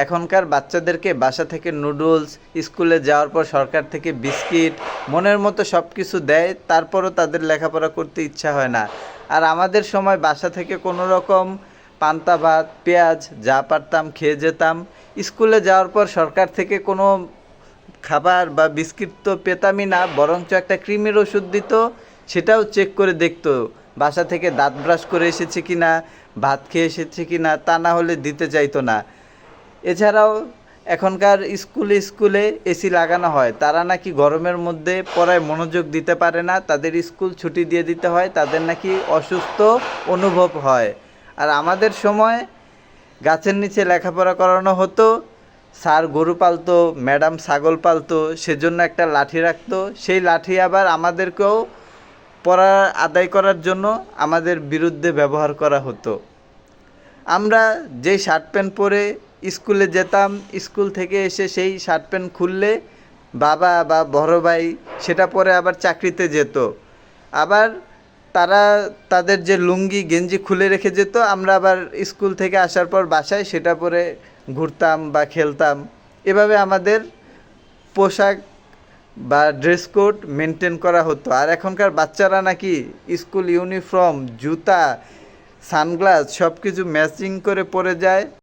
এখনকার বাচ্চাদেরকে বাসা থেকে নুডলস, স্কুলে যাওয়ার পর সরকার থেকে বিস্কিট, মনের মতো সব কিছু দেয়, তারপরও তাদের লেখাপড়া করতে ইচ্ছা হয় না। আর আমাদের সময় বাসা থেকে কোনো রকম পান্তা ভাত, পেঁয়াজ যা পারতাম খেয়ে যেতাম। স্কুলে যাওয়ার পর সরকার থেকে কোনো খাবার বা বিস্কিট তো পেতামই না, বরঞ্চ একটা ক্রিমের ওষুধ দিত, সেটাও চেক করে দেখতো বাসা থেকে দাঁত ব্রাশ করে এসেছে কি না, ভাত খেয়ে এসেছে কি না, তা না হলে দিতে চাইতো না। এছাড়াও এখনকার স্কুলে স্কুলে এসি লাগানো হয়, তারা নাকি গরমের মধ্যে পড়ায় মনোযোগ দিতে পারে না, তাদের স্কুল ছুটি দিয়ে দিতে হয়, তাদের নাকি অসুস্থ অনুভব হয়। আর আমাদের সময় গাছের নিচে লেখাপড়া করানো হতো, স্যার গরু পালতো, ম্যাডাম ছাগল পালতো, সেজন্য একটা লাঠি রাখতো, সেই লাঠি আবার আমাদেরকেও পড়া আদায় করার জন্য আমাদের বিরুদ্ধে ব্যবহার করা হতো। আমরা যেই শার্ট প্যান্ট পরে স্কুলে যেতাম, স্কুল থেকে এসে সেই শার্ট প্যান্ট খুললে বাবা বা বড় ভাই সেটা পরে আবার চাকরিতে যেত। আবার তারা তাদের যে লুঙ্গি গেঞ্জি খুলে রেখে যেত, আমরা আবার স্কুল থেকে আসার পর বাসায় সেটা পরে ঘুরতাম বা খেলতাম। এভাবে আমাদের পোশাক বা ড্রেস কোড মেনটেন করা হতো। আর এখনকার বাচ্চারা নাকি স্কুল ইউনিফর্ম, জুতা, সানগ্লাস সব কিছু ম্যাচিং করে পরে যায়।